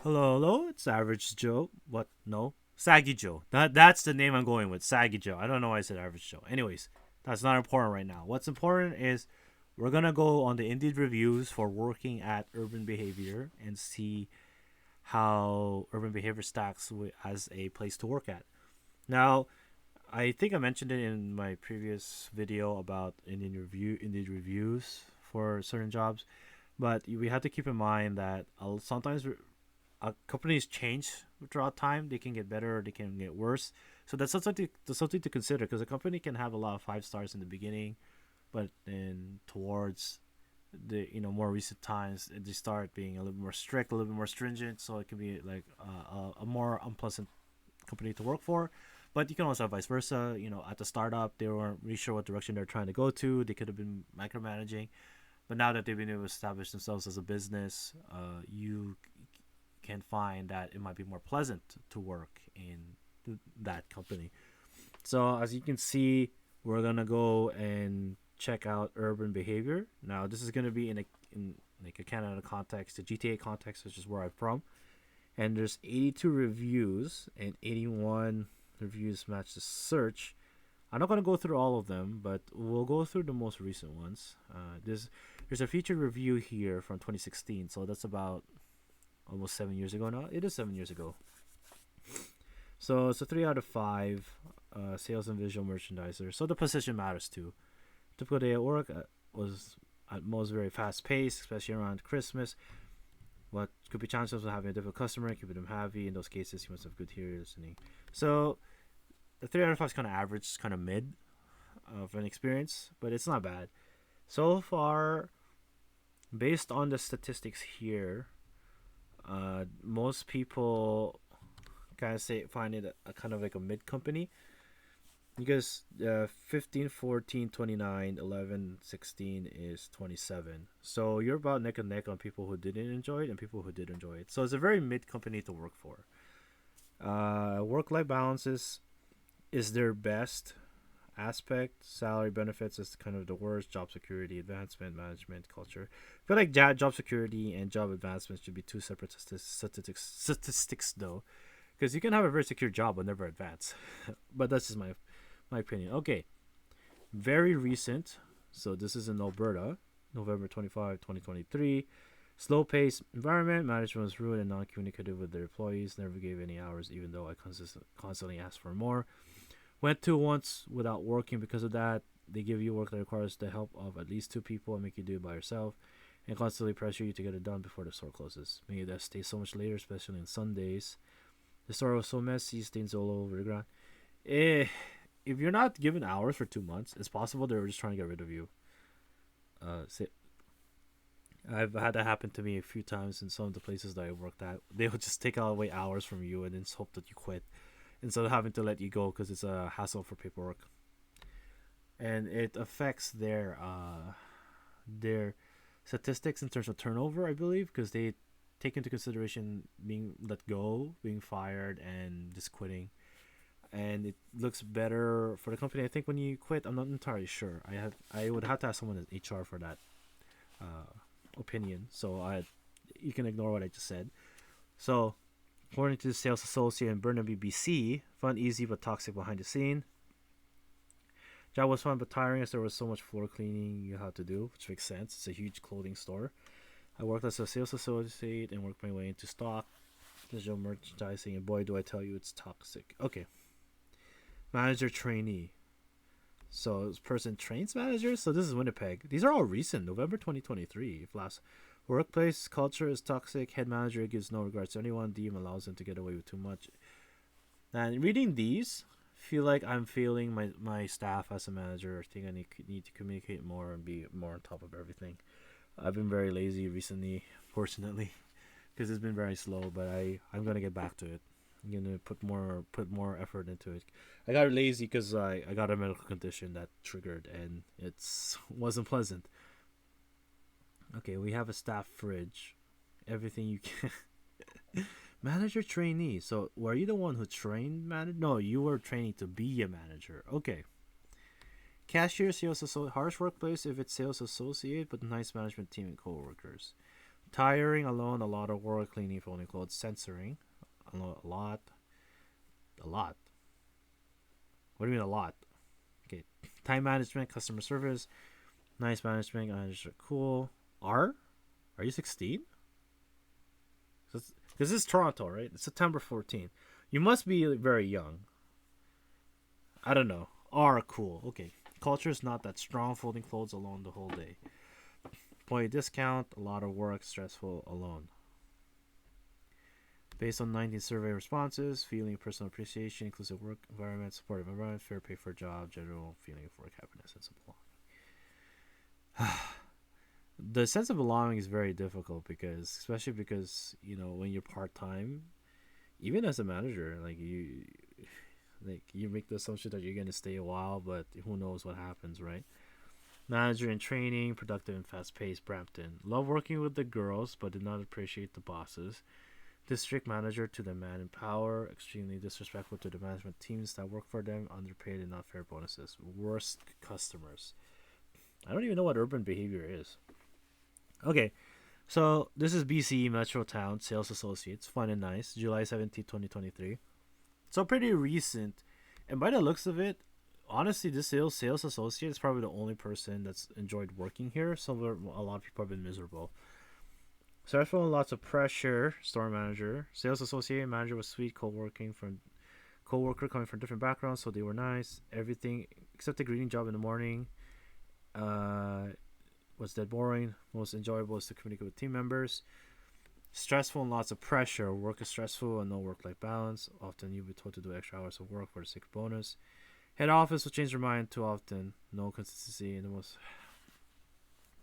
Hello, hello. It's Average Joe. What? No, Saggy Joe. That's the name I'm going with. Saggy Joe. I don't know why I said Average Joe. Anyways, that's not important right now. What's important is we're gonna go on the Indeed reviews for working at Urban Behavior and see how Urban Behavior stacks as a place to work at. Now, I think I mentioned it in my previous video about Indeed reviews for certain jobs, but we have to keep in mind that sometimes companies change throughout time. They can get better or they can get worse. So that's something to consider because a company can have a lot of five stars in the beginning, but then towards the more recent times they start being a little more strict, a little bit more stringent. So it can be like a more unpleasant company to work for. But you can also have vice versa. At the startup, they weren't really sure what direction they're trying to go to. They could have been micromanaging, but now that they've been able to establish themselves as a business, you can find that it might be more pleasant to work in that company. So as you can see, we're gonna go and check out Urban Behavior. Now this is gonna be in like a Canada context, a GTA context, which is where I'm from. And there's 82 reviews and 81 reviews match the search. I'm not gonna go through all of them, but we'll go through the most recent ones. There's a featured review here from 2016, so that's about almost 7 years ago now. It is 7 years ago. So it's a 3 out of 5. Sales and visual merchandiser. So the position matters too. Typical day at work was at most very fast paced, especially around Christmas. What could be chances of having a difficult customer, keeping them happy. In those cases, you must have good hearing listening. So the 3 out of 5 is kind of average, kind of mid of an experience, but it's not bad. So far, based on the statistics here, most people kind of find it a kind of like a mid company because 15, 14, 29, 11, 16 is 27. So you're about neck and neck on people who didn't enjoy it and people who did enjoy it. So it's a very mid company to work for. Work life balances is their best aspect. Salary benefits is kind of the worst. Job security, advancement, management, culture. I feel like job security and job advancement should be two separate statistics though, because you can have a very secure job but never advance. But that's just my opinion. Okay, very recent. So this is in Alberta, November 25, 2023. Slow paced environment. Management was rude and non communicative with their employees. Never gave any hours, even though I constantly asked for more. Went to once without working because of that. They give you work that requires the help of at least two people and make you do it by yourself, and constantly pressure you to get it done before the store closes. Make you stay so much later, especially on Sundays. The store was so messy, stains all over the ground. If you're not given hours for 2 months, it's possible they were just trying to get rid of you. So I've had that happen to me a few times in some of the places that I worked at. They would just take away hours from you and then hope that you quit instead of having to let you go because it's a hassle for paperwork, and it affects their statistics in terms of turnover, I believe, because they take into consideration being let go, being fired, and just quitting. And it looks better for the company. I think when you quit, I'm not entirely sure. I would have to ask someone in HR for that uh, opinion. So you can ignore what I just said. So according to the sales associate in Burnaby, BC, fun, easy, but toxic behind the scene. Job was fun but tiring as there was so much floor cleaning you had to do, which makes sense. It's a huge clothing store. I worked as a sales associate and worked my way into stock, digital merchandising, and boy, do I tell you, it's toxic. Okay. Manager trainee. So this person trains managers? So this is Winnipeg. These are all recent, November 2023. If last workplace culture is toxic, head manager gives no regards to anyone, DM allows them to get away with too much. And reading these, feel like I'm failing my staff as a manager. I think I need to communicate more and be more on top of everything. I've been very lazy recently, fortunately, because it's been very slow. But I'm gonna get back to it. I'm gonna put more effort into it. I got lazy because I got a medical condition that triggered, and it's wasn't pleasant. Okay, we have a staff fridge. Everything you can. Manager trainee. So were you the one who trained manager? No, you were training to be a manager. Okay. Cashier, sales associate, harsh workplace if it's sales associate, but nice management team and coworkers. Tiring alone, a lot of work, cleaning, folding clothes, censoring, a lot, a lot. What do you mean a lot? Okay, time management, customer service, nice management, managers are cool. Are you 16? Because this is Toronto, right? It's September 14th. You must be very young. I don't know. Are cool. Okay. Culture is not that strong. Folding clothes alone the whole day. Employee discount. A lot of work. Stressful alone. Based on 19 survey responses, feeling personal appreciation, inclusive work environment, supportive environment, fair pay for a job, general feeling of work happiness, sense of belonging. The sense of belonging is very difficult because, especially because when you're part time, even as a manager, you make the assumption that you're gonna stay a while, but who knows what happens, right? Manager in training, productive and fast paced. Brampton. Love working with the girls, but did not appreciate the bosses. District manager to the man in power, extremely disrespectful to the management teams that work for them, underpaid and not fair bonuses. Worst customers. I don't even know what urban behavior is. Okay, so this is BC Metro Town Sales Associates, fun and nice, July 17th, 2023. So pretty recent, and by the looks of it, honestly, this sales associate is probably the only person that's enjoyed working here. So a lot of people have been miserable. Stressful and lots of pressure. Store manager, sales associate, manager was sweet. Co-worker coming from different backgrounds, so they were nice. Everything except the greeting job in the morning was dead boring. Most enjoyable is to communicate with team members. Stressful and lots of pressure. Work is stressful and no work-life balance. Often you'll be told to do extra hours of work for the sake of bonus. Head office will change their mind too often. No consistency in the most.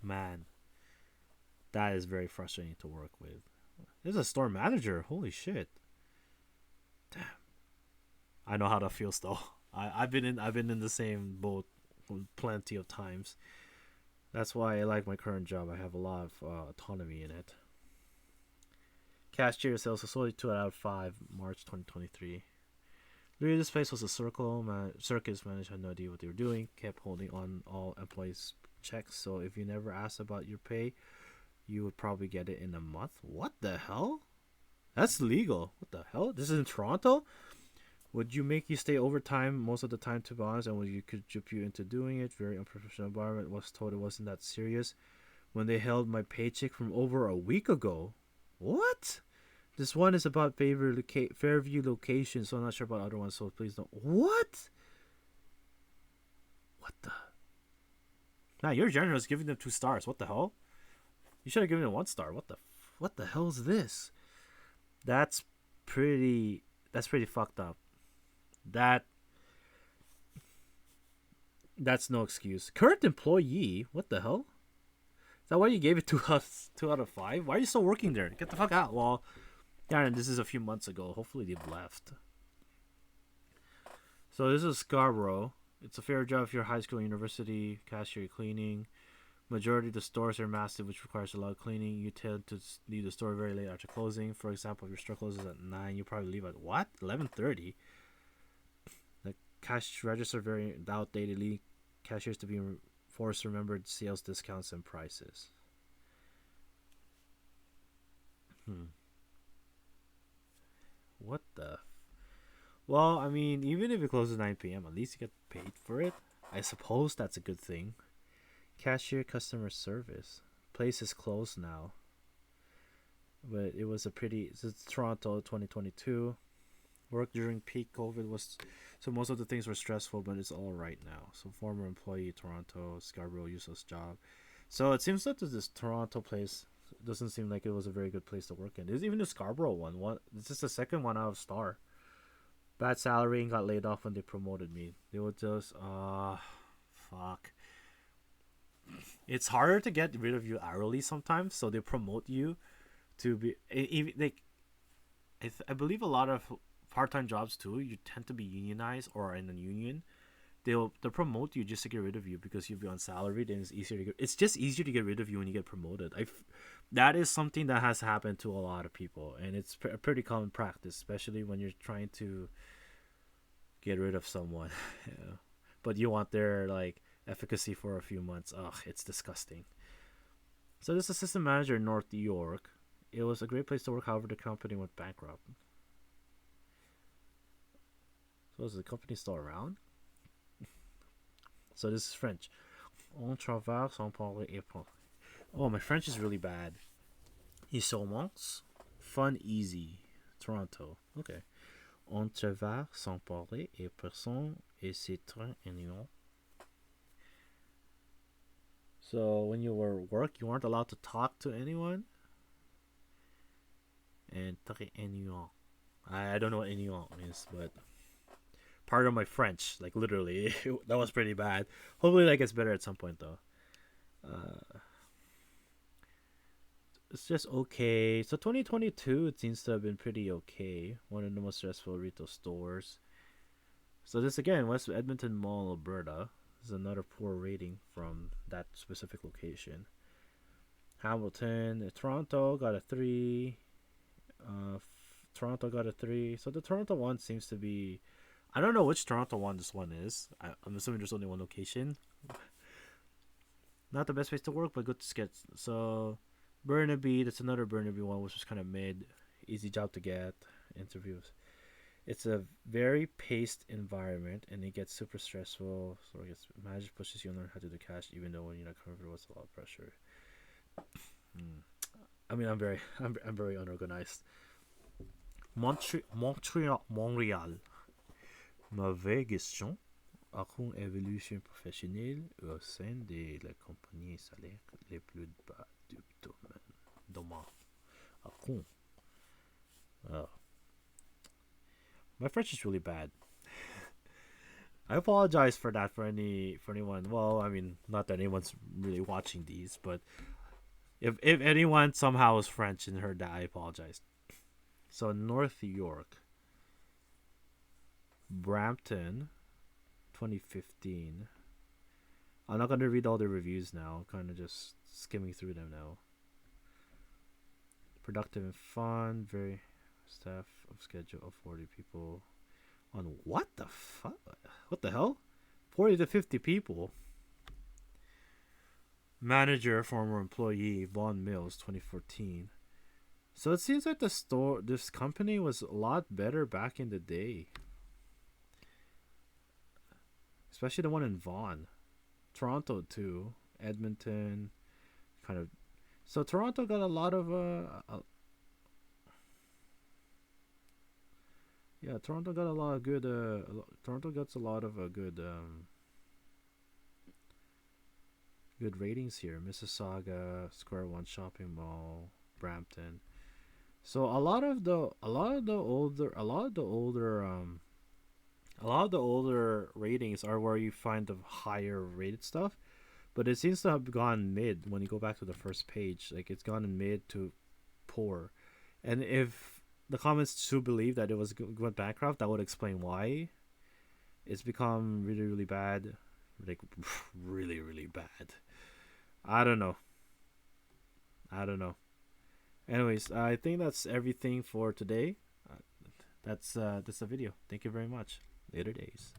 Man, that is very frustrating to work with. This is a store manager. Holy shit. Damn. I know how that feels though. I've been in the same boat plenty of times. That's why I like my current job. I have a lot of autonomy in it. Cashier sales associate 2 out of 5, March 2023. Really, this place was a circus manager had no idea what they were doing. Kept holding on all employees' checks. So if you never asked about your pay, you would probably get it in a month. What the hell? That's legal. What the hell? This is in Toronto? Would you make you stay overtime most of the time, to be honest, and you could dupe you into doing it? Very unprofessional environment. Was told it wasn't that serious when they held my paycheck from over a week ago. What? This one is about Fairview location, so I'm not sure about other ones, so please don't. What? What the? Nah, you're generous giving them 2 stars. What the hell? You should have given them 1 star. What the hell is this? That's pretty fucked up. That's no excuse. Current employee? What the hell? Is that why you gave it 2 out of 5? Why are you still working there? Get the fuck out. Well, yeah, and this is a few months ago. Hopefully they've left. So this is Scarborough. It's a fair job if you're high school, university, cashier, cleaning. Majority of the stores are massive, which requires a lot of cleaning. You tend to leave the store very late after closing. For example, if your store closes at 9, you probably leave at what? 11:30. The cash register very outdated. Cashiers to be forced to remember sales discounts and prices. What the? Well, I mean, even if it closes 9 p.m., at least you get paid for it. I suppose that's a good thing. Cashier customer service. Place is closed now. But it was it's Toronto 2022. Work during peak COVID was, so most of the things were stressful, but it's all right now. So former employee, Toronto, Scarborough, useless job. So it seems that this Toronto place doesn't seem like it was a very good place to work in. There's even the Scarborough one. This is the second one out of star. Bad salary and got laid off when they promoted me. They would just, fuck. It's harder to get rid of you hourly sometimes, so they promote you to be like. I believe a lot of part-time jobs too. You tend to be unionized or in a union. They'll promote you just to get rid of you because you'll be on salary. Then it's just easier to get rid of you when you get promoted. That is something that has happened to a lot of people, and it's a pretty common practice, especially when you're trying to get rid of someone. Yeah. But you want their efficacy for a few months. Ugh, it's disgusting. So this assistant manager in North York. It was a great place to work, however, the company went bankrupt. So is the company still around? So this is French. On travaille sans parler et pas. Oh, my French is really bad. Ils commencent. Fun easy. Toronto. Okay. On travaille sans parler et personne et c'est très ennuyant. So when you were at work, you weren't allowed to talk to anyone. And très ennuyant. I don't know what ennuyant means, but part of my French, like literally, that was pretty bad. Hopefully that gets better at some point though. Uh, it's just okay. So 2022, it seems to have been pretty okay. One of the most stressful retail stores. So this again, West Edmonton Mall, Alberta. This is another poor rating from that specific location. Hamilton, Toronto got a 3. Toronto got a 3. So the Toronto one seems to be. I don't know which Toronto one this one is. I'm assuming there's only one location. Not the best place to work, but good to get. So Burnaby, that's another Burnaby one, which was kind of mid. Easy job to get. Interviews. It's a very paced environment, and it gets super stressful. So I guess manager pushes you to learn how to do cash, even though when you're not comfortable, it's a lot of pressure. I mean, I'm very unorganized. Montréal. Mauvaise gestion. Aucune évolution professionnelle au sein de la compagnie salaire les plus bas du domaine. Aucune. Oh. My French is really bad. I apologize for that for anyone. Well, I mean, not that anyone's really watching these, but if anyone somehow is French and heard that, I apologize. So North York, Brampton, 2015. I'm not gonna read all the reviews now. I'm kind of just skimming through them now. Productive and fun. Very staff of schedule of 40 people. On what the fuck? What the hell? 40 to 50 people. Manager, former employee, Vaughn Mills, 2014. So it seems like this company was a lot better back in the day. Especially the one in Vaughan. Toronto too. Edmonton. Kind of. So Toronto got a lot of yeah, Toronto got a lot of good. Toronto gets a lot of good ratings here. Mississauga, Square One Shopping Mall, Brampton. So a lot of the older ratings are where you find the higher rated stuff, but it seems to have gone mid when you go back to the first page. Like it's gone in mid to poor, and if the comments to believe that it went bankrupt, that would explain why it's become really really bad, like really really bad. I don't know. Anyways, I think that's everything for today. That's the video. Thank you very much. Later days.